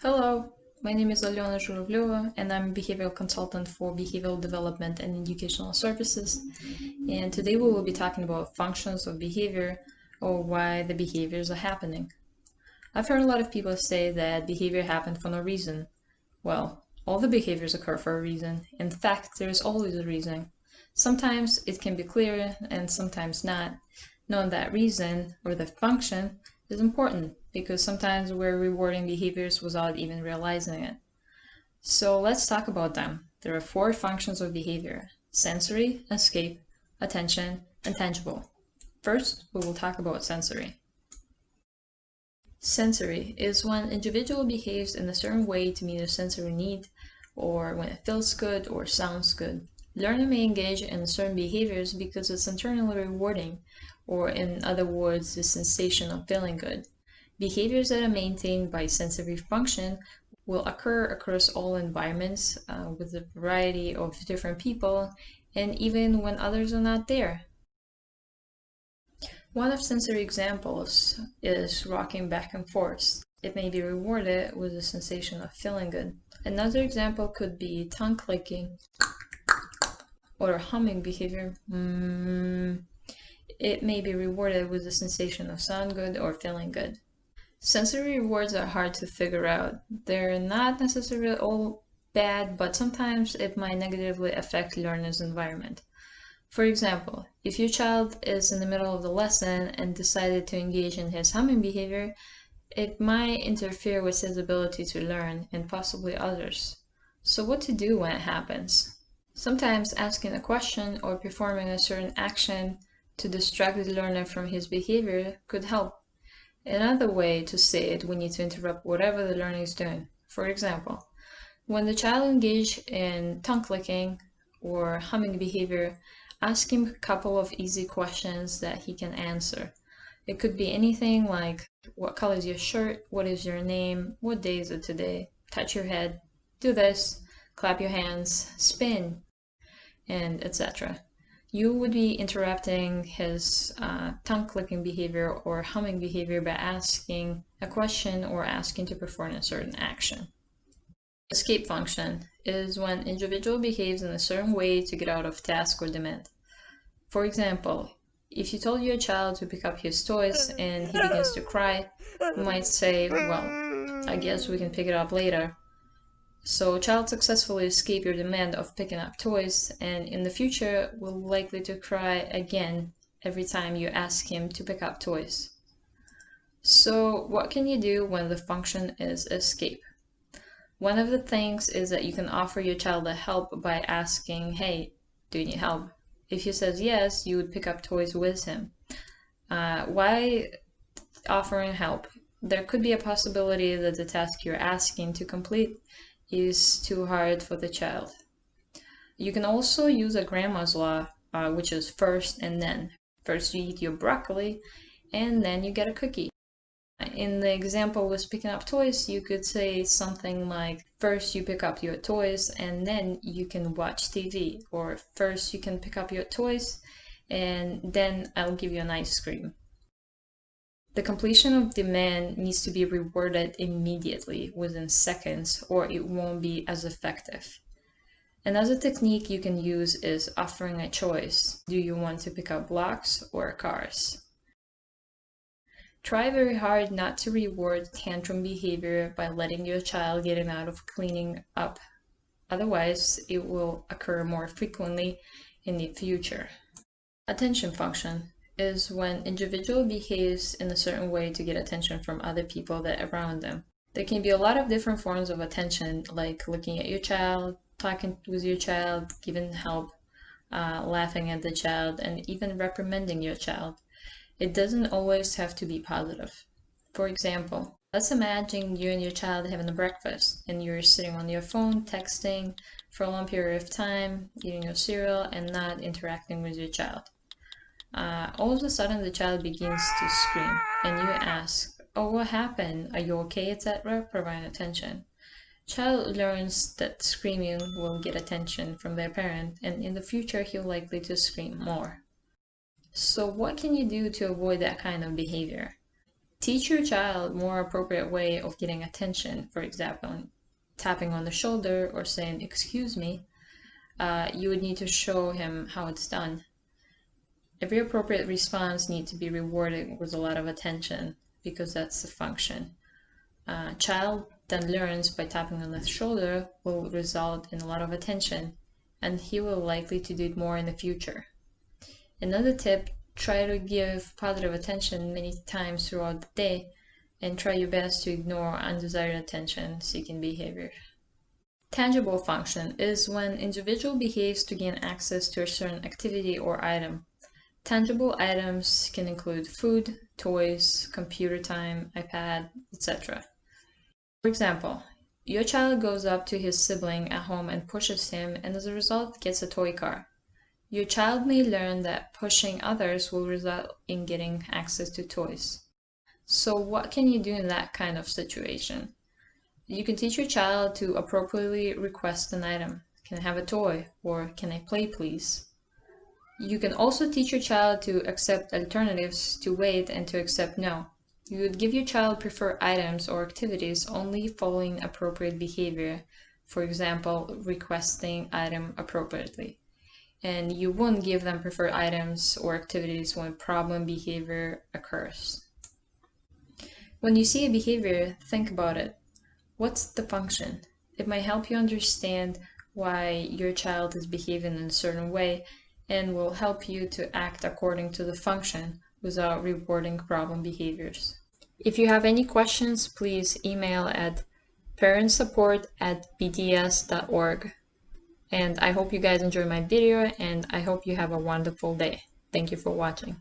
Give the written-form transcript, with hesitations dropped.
Hello, my name is Alyona Zhuravlyova and I'm a behavioral consultant for behavioral development and educational services. And today we will be talking about functions of behavior or why the behaviors are happening. I've heard a lot of people say that behavior happened for no reason. Well, all the behaviors occur for a reason. In fact, there is always a reason. Sometimes it can be clear and sometimes not. Knowing that reason or the function is important because sometimes we're rewarding behaviors without even realizing it. So let's talk about them. There are four functions of behavior: sensory, escape, attention, and tangible. First, we will talk about sensory. Sensory is when an individual behaves in a certain way to meet a sensory need, or when it feels good or sounds good. Learner may engage in certain behaviors because it's internally rewarding, or in other words, the sensation of feeling good. Behaviors that are maintained by sensory function will occur across all environments with a variety of different people, and even when others are not there. One of sensory examples is rocking back and forth. It may be rewarded with a sensation of feeling good. Another example could be tongue clicking or humming behavior. It may be rewarded with the sensation of sound good or feeling good. Sensory rewards are hard to figure out. They're not necessarily all bad, but sometimes it might negatively affect learner's environment. For example, if your child is in the middle of the lesson and decided to engage in his humming behavior, it might interfere with his ability to learn and possibly others. So what to do when it happens? Sometimes asking a question or performing a certain action to distract the learner from his behavior could help. Another way to say it, we need to interrupt whatever the learner is doing. For example, when the child engages in tongue clicking or humming behavior, ask him a couple of easy questions that he can answer. It could be anything like, what color is your shirt? What is your name? What day is it today? Touch your head. Do this. Clap your hands. Spin. And etc. You would be interrupting his tongue-clicking behavior or humming behavior by asking a question or asking to perform a certain action. Escape function is when individual behaves in a certain way to get out of task or demand. For example, if you told your child to pick up his toys and he begins to cry, you might say, well, I guess we can pick it up later. So a child successfully escaped your demand of picking up toys, and in the future will likely to cry again every time you ask him to pick up toys. So what can you do when the function is escape? One of the things is that you can offer your child a help by asking, hey, do you need help? If he says yes, you would pick up toys with him. Why offering help? There could be a possibility that the task you're asking to complete is too hard for the child. You can also use a grandma's law, which is first and then. First you eat your broccoli, and then you get a cookie. In the example with picking up toys, you could say something like, first you pick up your toys and then you can watch TV, or first you can pick up your toys and then I'll give you an ice cream. The completion of demand needs to be rewarded immediately, within seconds, or it won't be as effective. Another technique you can use is offering a choice. Do you want to pick up blocks or cars? Try very hard not to reward tantrum behavior by letting your child get out of cleaning up. Otherwise, it will occur more frequently in the future. Attention function is when individual behaves in a certain way to get attention from other people that are around them. There can be a lot of different forms of attention, like looking at your child, talking with your child, giving help, laughing at the child, and even reprimanding your child. It doesn't always have to be positive. For example, let's imagine you and your child having a breakfast and you're sitting on your phone texting for a long period of time, eating your cereal and not interacting with your child. All of a sudden the child begins to scream and you ask, oh, what happened? Are you okay, etc.? Provide attention. Child learns that screaming will get attention from their parent, and in the future he'll likely to scream more. So what can you do to avoid that kind of behavior? Teach your child more appropriate way of getting attention, for example, tapping on the shoulder or saying, "Excuse me." You would need to show him how it's done. Every appropriate response needs to be rewarded with a lot of attention because that's the function. Child then learns by tapping on the shoulder will result in a lot of attention, and he will likely to do it more in the future. Another tip, try to give positive attention many times throughout the day and try your best to ignore undesired attention seeking behavior. Tangible function is when individual behaves to gain access to a certain activity or item. Tangible items can include food, toys, computer time, iPad, etc. For example, your child goes up to his sibling at home and pushes him, and as a result gets a toy car. Your child may learn that pushing others will result in getting access to toys. So what can you do in that kind of situation? You can teach your child to appropriately request an item. Can I have a toy? Or can I play, please? You can also teach your child to accept alternatives, to wait, and to accept no. You would give your child preferred items or activities only following appropriate behavior, for example, requesting item appropriately. And you won't give them preferred items or activities when problem behavior occurs. When you see a behavior, think about it. What's the function? It might help you understand why your child is behaving in a certain way and will help you to act according to the function without rewarding problem behaviors. If you have any questions, please email at parentsupport@bds.org. And I hope you guys enjoy my video, and I hope you have a wonderful day. Thank you for watching.